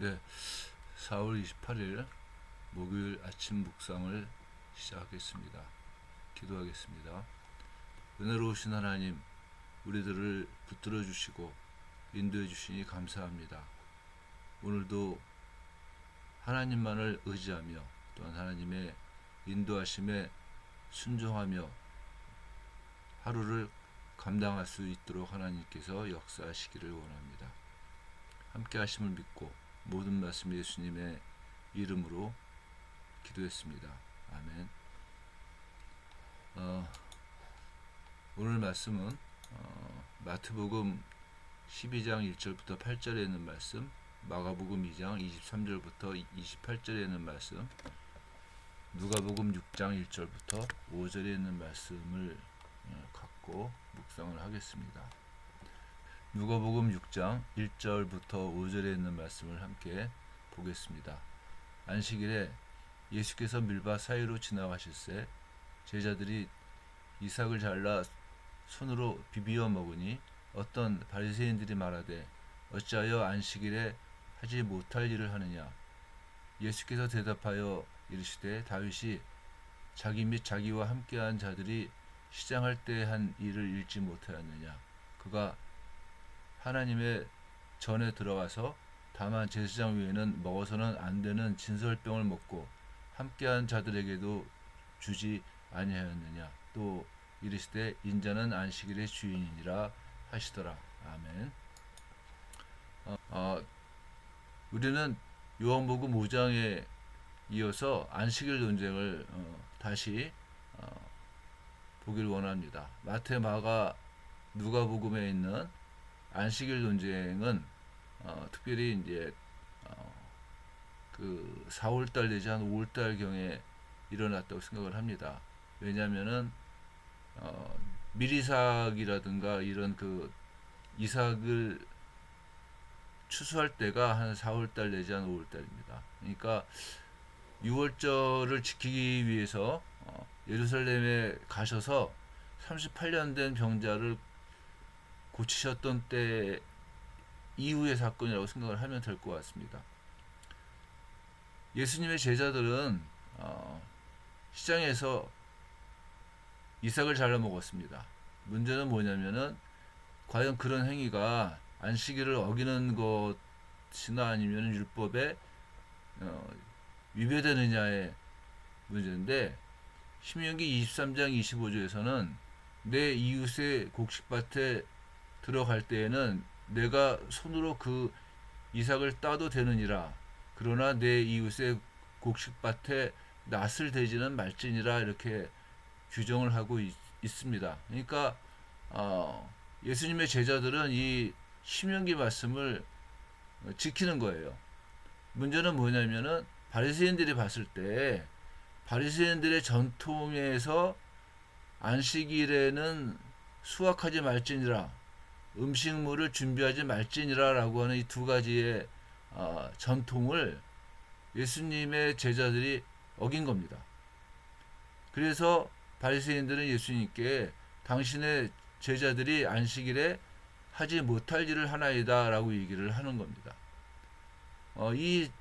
네, 4월 28일 목요일 아침 묵상을 시작하겠습니다. 기도하겠습니다. 은혜로우신 하나님, 우리들을 붙들어 주시고 인도해 주시니 감사합니다. 오늘도 하나님만을 의지하며 또한 하나님의 인도하심에 순종하며 하루를 감당할 수 있도록 하나님께서 역사하시기를 원합니다. 함께 하심을 믿고 모든 말씀 예수님의 이름으로 기도했습니다. 아멘. 오늘 말씀은 마태복음 12장 1절부터 8절에 있는 말씀, 마가복음 2장 23절부터 28절에 있는 말씀, 누가복음 6장 1절부터 5절에 있는 말씀을 갖고 묵상을 하겠습니다. 누가복음 6장 1절부터 5절에 있는 말씀을 함께 보겠습니다. 안식일에 예수께서 밀밭 사이로 지나가실새 제자들이 이삭을 잘라 손으로 비비어 먹으니 어떤 바리새인들이 말하되 어찌하여 안식일에 하지 못할 일을 하느냐. 예수께서 대답하여 이르시되 다윗이 자기 및 자기와 함께한 자들이 시장할 때 한 일을 읽지 못하였느냐. 그가 하나님의 전에 들어가서 다만 제사장 외에는 먹어서는 안 되는 진설병을 먹고 함께한 자들에게도 주지 아니하였느냐. 또 이르시되 인자는 안식일의 주인이니라 하시더라. 아멘. 우리는 요한복음 5장에 이어서 안식일 논쟁을 다시 보기를 원합니다. 마태, 마가, 누가복음에 있는 안식일 논쟁은 특별히 이제 그 4월달 내지 한 5월달 경에 일어났다고 생각을 합니다. 왜냐하면은 밀이삭이라든가 이런 그 이삭을 추수할 때가 한 4월달 내지 한 5월달입니다. 그러니까 6월절을 지키기 위해서 예루살렘에 가셔서 38년 된 병자를 고치셨던 때 이후의 사건이라고 생각을 하면 될 것 같습니다. 예수님의 제자들은 시장에서 이삭을 잘라 먹었습니다. 문제는 뭐냐면은 과연 그런 행위가 안식일을 어기는 것이나 아니면 율법에 위배되느냐의 문제인데, 신명기 23장 25조에서는 내 이웃의 곡식밭에 들어갈 때에는 내가 손으로 그 이삭을 따도 되느니라. 그러나 내 이웃의 곡식밭에 낫을 대지는 말지니라. 이렇게 규정을 하고 있습니다. 그러니까 예수님의 제자들은 이 신명기 말씀을 지키는 거예요. 문제는 뭐냐면은 바리새인들이 봤을 때 바리새인들의 전통에서 안식일에는 수확하지 말지니라, 음식물을 준비하지 말지니라 라고 하는 이 두 가지의 전통을 예수님의 제자들이 어긴 겁니다. 그래서 바리새인들은 예수님께 당신의 제자들이 안식일에 하지 못할 일을 하나이다 라고 얘기를 하는 겁니다. 이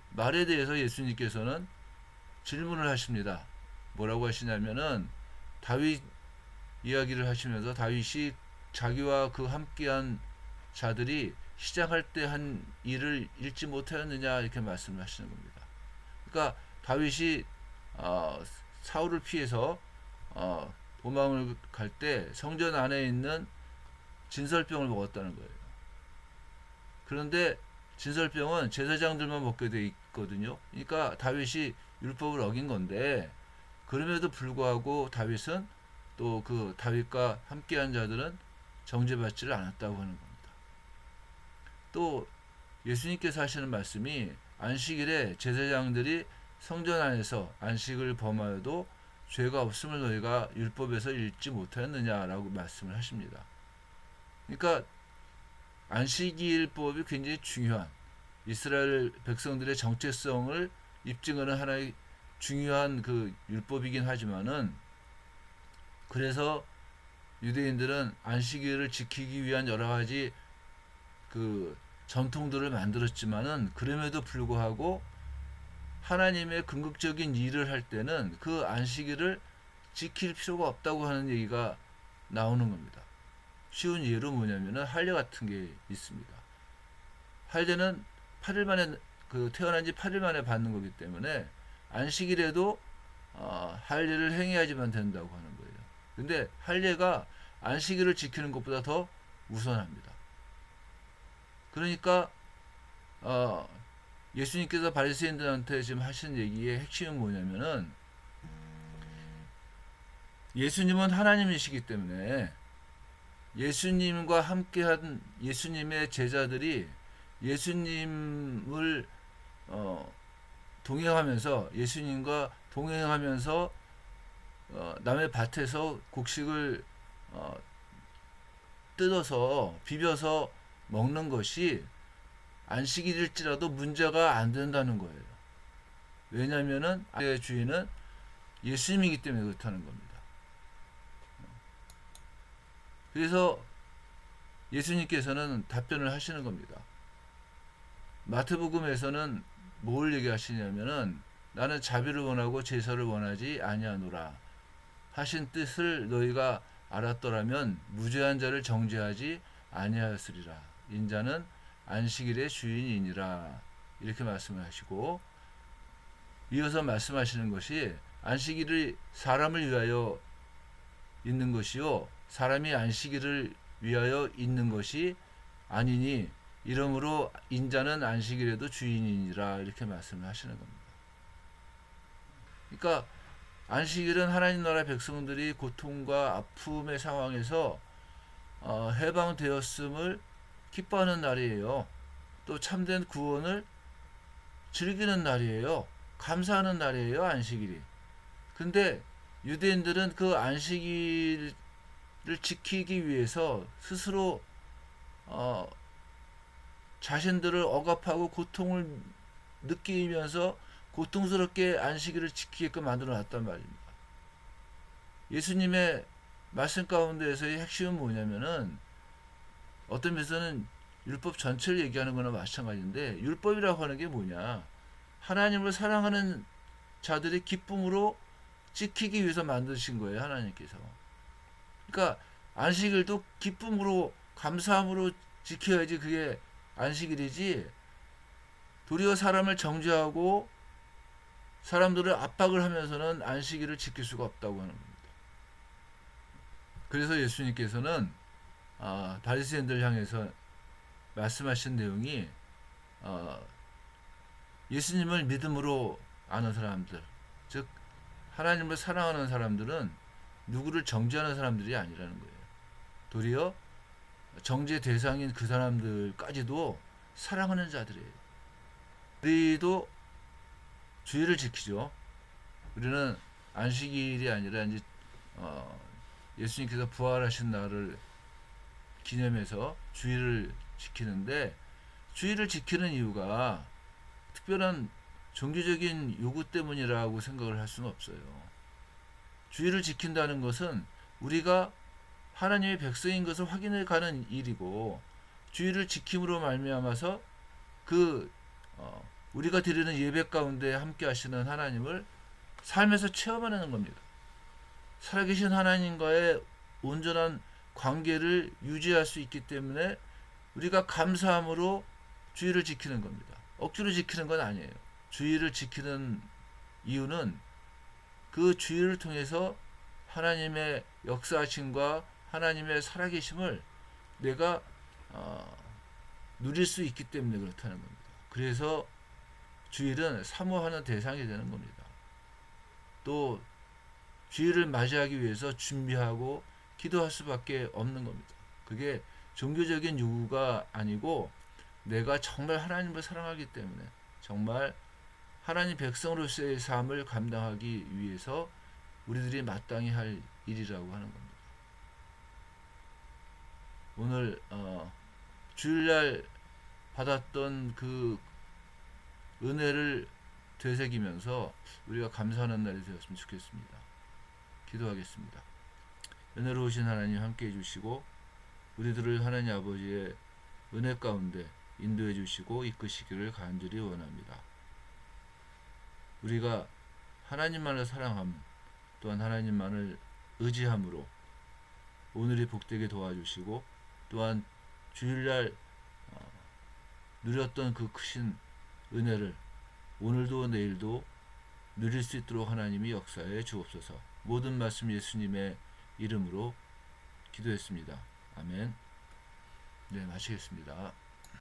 말에 대해서 예수님께서는 질문을 하십니다. 뭐라고 하시냐면은 다윗 이야기를 하시면서 다윗이 자기와 그 함께한 자들이 시장할 때 한 일을 읽지 못하였느냐 이렇게 말씀을 하시는 겁니다. 그러니까 다윗이 사울을 피해서 도망을 갈 때 성전 안에 있는 진설병을 먹었다는 거예요. 그런데 진설병은 제사장들만 먹게 돼 있거든요. 그러니까 다윗이 율법을 어긴 건데, 그럼에도 불구하고 다윗은 또 그 다윗과 함께한 자들은 정죄받지를 않았다고 하는 겁니다. 또 예수님께서 하시는 말씀이 안식일에 제사장들이 성전 안에서 안식을 범하여도 죄가 없음을 너희가 율법에서 읽지 못하였느냐라고 말씀을 하십니다. 그러니까 안식일법이 굉장히 중요한, 이스라엘 백성들의 정체성을 입증하는 하나의 중요한 그 율법이긴 하지만은, 그래서 유대인들은 안식일을 지키기 위한 여러 가지 그 전통들을 만들었지만은 그럼에도 불구하고 하나님의 궁극적인 일을 할 때는 그 안식일을 지킬 필요가 없다고 하는 얘기가 나오는 겁니다. 쉬운 예로 뭐냐면은 할례 같은 게 있습니다. 할례는 8일 만에 태어난 지 8일 만에 받는 거기 때문에 안식일에도 할례를 행해야지만 된다고 하는 거예요. 근데 할례가 안식일을 지키는 것보다 더 우선합니다. 그러니까 어, 예수님께서 바리새인들한테 지금 하신 얘기의 핵심은 뭐냐면은 예수님은 하나님이시기 때문에 예수님과 함께한 예수님의 제자들이 예수님을 동행하면서 예수님과 동행하면서 남의 밭에서 곡식을 어, 뜯어서 비벼서 먹는 것이 안식일일지라도 문제가 안 된다는 거예요. 왜냐하면은 주인은 예수님이기 때문에 그렇다는 겁니다. 그래서 예수님께서는 답변을 하시는 겁니다. 마태복음에서는 뭘 얘기하시냐면은 나는 자비를 원하고 제사를 원하지 아니하노라 하신 뜻을 너희가 알았더라면 무죄한 자를 정죄하지 아니하였으리라. 인자는 안식일의 주인이니라. 이렇게 말씀을 하시고 이어서 말씀하시는 것이 안식일이 사람을 위하여 있는 것이요 사람이 안식일을 위하여 있는 것이 아니니 이러므로 인자는 안식일에도 주인이니라 이렇게 말씀을 하시는 겁니다. 그러니까 안식일은 하나님 나라 백성들이 고통과 아픔의 상황에서 해방되었음을 기뻐하는 날이에요. 또 참된 구원을 즐기는 날이에요. 감사하는 날이에요. 안식일이. 근데 유대인들은 그 안식일을 지키기 위해서 스스로 자신들을 억압하고 고통을 느끼면서 고통스럽게 안식일을 지키게끔 만들어 놨단 말입니다. 예수님의 말씀 가운데에서의 핵심은 뭐냐면은 어떤 면에서는 율법 전체를 얘기하는 거나 마찬가지인데 율법이라고 하는 게 뭐냐? 하나님을 사랑하는 자들이 기쁨으로 지키기 위해서 만드신 거예요, 하나님께서. 그러니까 안식일도 기쁨으로 감사함으로 지켜야지 그게 안식일이지 도리어 사람을 정죄하고 사람들을 압박을 하면서는 안식일을 지킬 수가 없다고 하는 겁니다. 그래서 예수님께서는 바리새인들 향해서 말씀하신 내용이 예수님을 믿음으로 아는 사람들, 즉 하나님을 사랑하는 사람들은 누구를 정죄하는 사람들이 아니라는 거예요. 도리어 정죄 대상인 그 사람들까지도 사랑하는 자들이에요. 우리도 주의를 지키죠. 우리는 안식일이 아니라 이제 예수님께서 부활하신 날을 기념해서 주의를 지키는데 주의를 지키는 이유가 특별한 종교적인 요구 때문이라고 생각을 할 수는 없어요. 주의를 지킨다는 것은 우리가 하나님의 백성인 것을 확인해 가는 일이고 주의를 지킴으로 말미암아서 그 우리가 드리는 예배 가운데 함께 하시는 하나님을 삶에서 체험하는 겁니다. 살아계신 하나님과의 온전한 관계를 유지할 수 있기 때문에 우리가 감사함으로 주의를 지키는 겁니다. 억지로 지키는 건 아니에요. 주의를 지키는 이유는 그 주의를 통해서 하나님의 역사하심과 하나님의 살아계심을 내가 누릴 수 있기 때문에 그렇다는 겁니다. 그래서 주일은 사모하는 대상이 되는 겁니다. 또 주일을 맞이하기 위해서 준비하고 기도할 수밖에 없는 겁니다. 그게 종교적인 요구가 아니고 내가 정말 하나님을 사랑하기 때문에 정말 하나님 백성으로서의 삶을 감당하기 위해서 우리들이 마땅히 할 일이라고 하는 겁니다. 오늘 주일날 받았던 그 은혜를 되새기면서 우리가 감사하는 날이 되었으면 좋겠습니다. 기도하겠습니다. 은혜로우신 하나님 함께 해주시고 우리들을 하나님 아버지의 은혜 가운데 인도해 주시고 이끄시기를 간절히 원합니다. 우리가 하나님만을 사랑함, 또한 하나님만을 의지함으로 오늘이 복되게 도와주시고, 또한 주일날 누렸던 그 크신 은혜를 오늘도 내일도 누릴 수 있도록 하나님이 역사해 주옵소서. 모든 말씀 예수님의 이름으로 기도했습니다. 아멘. 네, 마치겠습니다.